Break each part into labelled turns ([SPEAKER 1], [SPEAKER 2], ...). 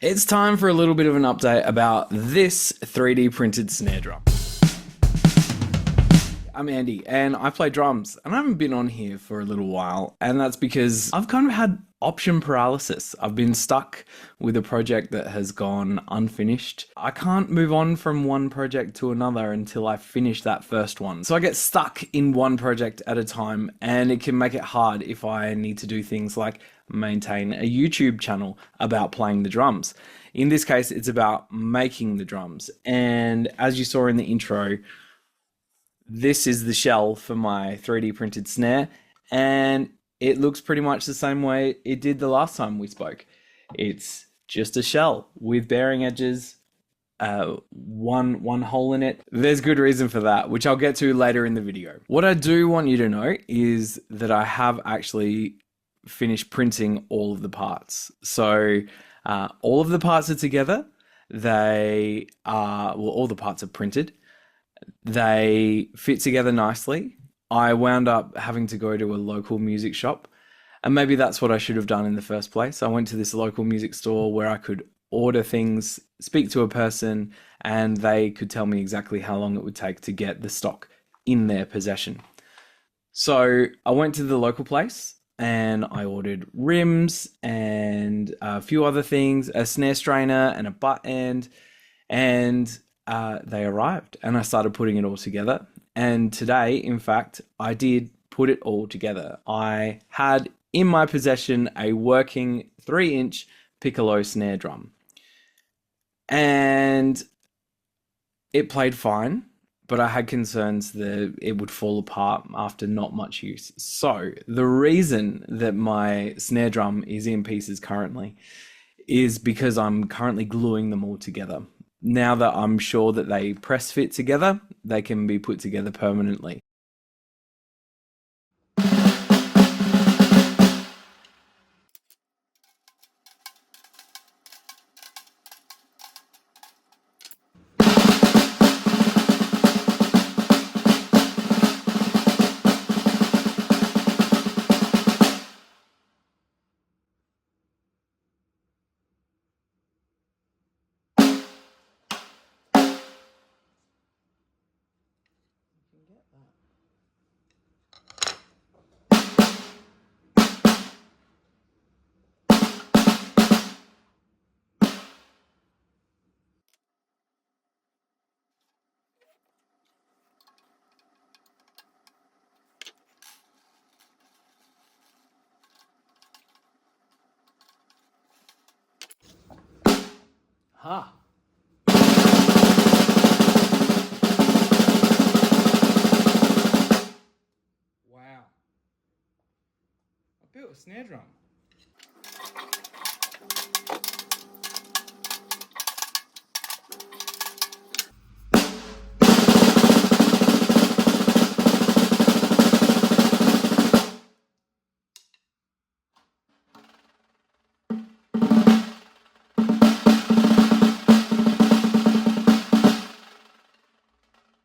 [SPEAKER 1] It's time for a little bit of an update about this 3D printed snare drum. I'm Andy and I play drums and I haven't been on here for a little while, and that's because I've kind of had option paralysis. I've been stuck with a project that has gone unfinished. I can't move on from one project to another until I finish that first one. So I get stuck in one project at a time, and it can make it hard if I need to do things like maintain a YouTube channel about playing the drums. In this case, it's about making the drums. And as you saw in the intro, this is the shell for my 3D printed snare, and it looks pretty much the same way it did the last time we spoke. It's just a shell with bearing edges, one hole in it. There's good reason for that, which I'll get to later in the video. What I do want you to know is that I have actually finished printing all of the parts. So all of the parts are together. All the parts are printed. They fit together nicely. I wound up having to go to a local music shop, and maybe that's what I should have done in the first place. I went to this local music store where I could order things, speak to a person, and they could tell me exactly how long it would take to get the stock in their possession. So I went to the local place and I ordered rims and a few other things, a snare strainer and a butt end, and they arrived and I started putting it all together. And today, in fact, I did put it all together. I had in my possession a working 3-inch piccolo snare drum, and it played fine, but I had concerns that it would fall apart after not much use. So the reason that my snare drum is in pieces currently is because I'm currently gluing them all together. Now that I'm sure that they press fit together, they can be put together permanently. Ha! Wow. I built a snare drum.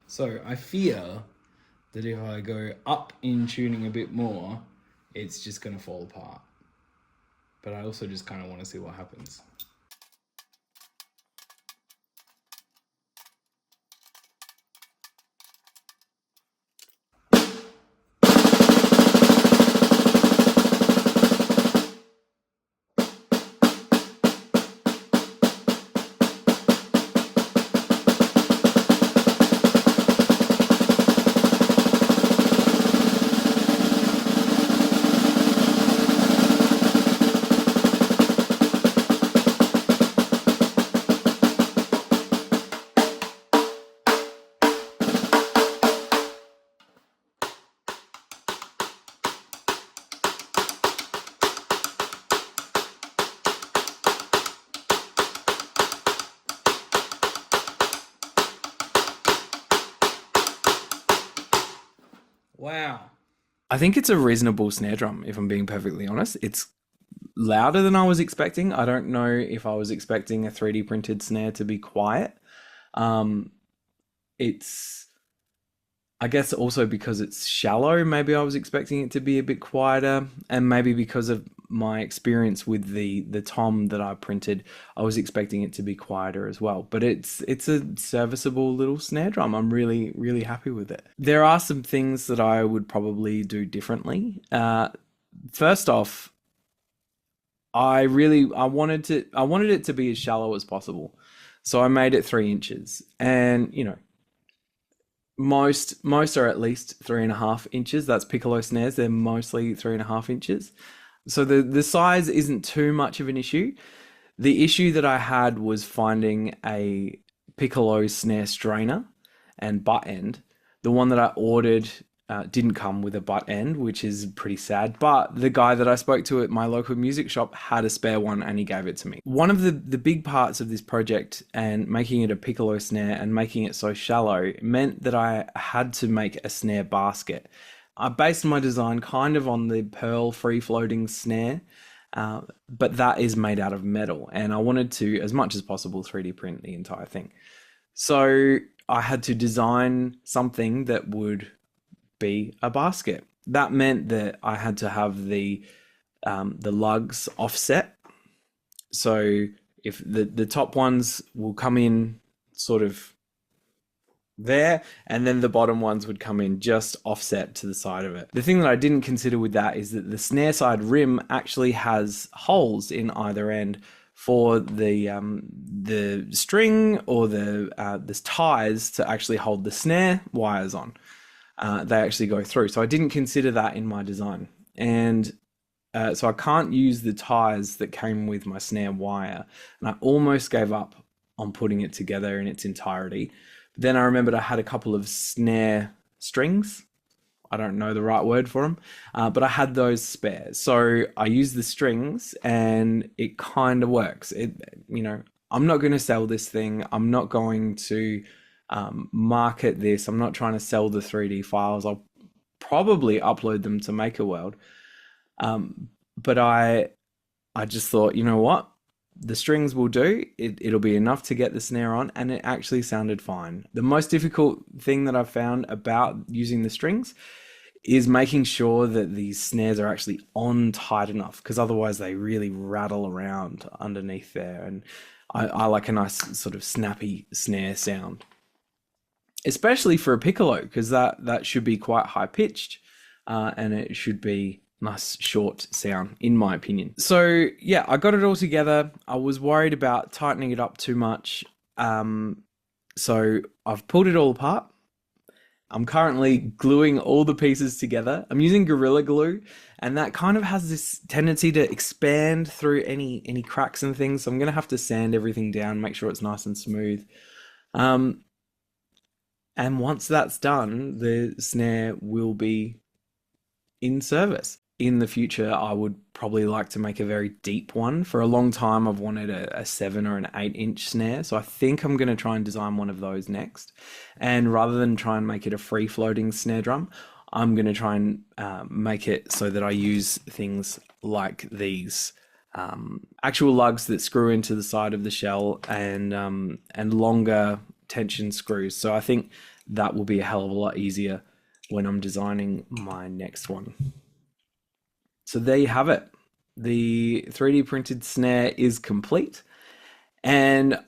[SPEAKER 1] So I fear that if I go up in tuning a bit more, it's just going to fall apart. But I also just kind of want to see what happens. Wow. I think it's a reasonable snare drum, if I'm being perfectly honest. It's louder than I was expecting. I don't know if I was expecting a 3D printed snare to be quiet. It's, I guess also because it's shallow, maybe I was expecting it to be a bit quieter, and maybe because of my experience with the tom that I printed, I was expecting it to be quieter as well. But it's a serviceable little snare drum. I'm really happy with it. There are some things that I would probably do differently. First off, I wanted it to be as shallow as possible. So I made it 3 inches, and most are at least 3.5 inches. That's piccolo snares. They're mostly 3.5 inches. So the size isn't too much of an issue. The issue that I had was finding a piccolo snare strainer and butt end. The one that I ordered didn't come with a butt end, which is pretty sad. But the guy that I spoke to at my local music shop had a spare one and he gave it to me. One of the big parts of this project and making it a piccolo snare and making it so shallow meant that I had to make a snare basket. I based my design kind of on the pearl free-floating snare, but that is made out of metal, and I wanted to, as much as possible, 3D print the entire thing. So I had to design something that would be a basket. That meant that I had to have the lugs offset. So if the top ones will come in sort of there, and then the bottom ones would come in just offset to the side of it. The thing that I didn't consider with that is that the snare side rim actually has holes in either end for the string or the ties to actually hold the snare wires on. They actually go through. So I didn't consider that in my design. And so I can't use the ties that came with my snare wire. And I almost gave up on putting it together in its entirety. Then I remembered I had a couple of snare strings. I don't know the right word for them, but I had those spare. So I used the strings and it kind of works. I'm not going to sell this thing. I'm not going to market this. I'm not trying to sell the 3D files. I'll probably upload them to MakerWorld. But I just thought, you know what? The strings will do. It'll be enough to get the snare on, and it actually sounded fine. The most difficult thing that I've found about using the strings is making sure that these snares are actually on tight enough, because otherwise they really rattle around underneath there. And I like a nice sort of snappy snare sound, especially for a piccolo, because that should be quite high pitched, and it should be nice short sound, in my opinion. So yeah, I got it all together. I was worried about tightening it up too much. So I've pulled it all apart. I'm currently gluing all the pieces together. I'm using Gorilla Glue, and that kind of has this tendency to expand through any cracks and things. So I'm going to have to sand everything down, make sure it's nice and smooth. And once that's done, the snare will be in service. In the future, I would probably like to make a very deep one. For a long time, I've wanted a 7 or an 8-inch snare. So I think I'm going to try and design one of those next. And rather than try and make it a free-floating snare drum, I'm going to try and make it so that I use things like these actual lugs that screw into the side of the shell, and longer tension screws. So I think that will be a hell of a lot easier when I'm designing my next one. So there you have it. The 3D printed snare is complete, and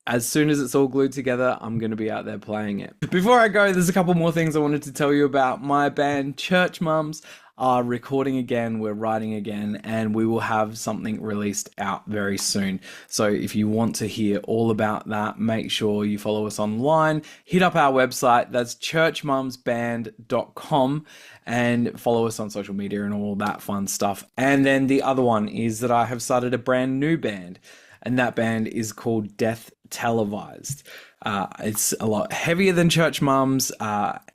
[SPEAKER 1] as soon as it's all glued together, I'm going to be out there playing it. Before I go, there's a couple more things I wanted to tell you about. My band Church Mums are recording again, we're writing again, and we will have something released out very soon. So if you want to hear all about that, make sure you follow us online, hit up our website, that's churchmumsband.com, and follow us on social media and all that fun stuff. And then the other one is that I have started a brand new band, and that band is called Death Televised. It's a lot heavier than Church Mums,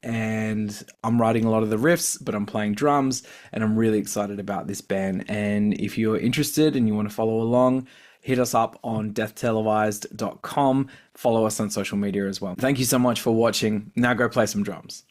[SPEAKER 1] and I'm writing a lot of the riffs, but I'm playing drums, and I'm really excited about this band. And if you're interested and you want to follow along, hit us up on deathtelevised.com. Follow us on social media as well. Thank you so much for watching. Now go play some drums.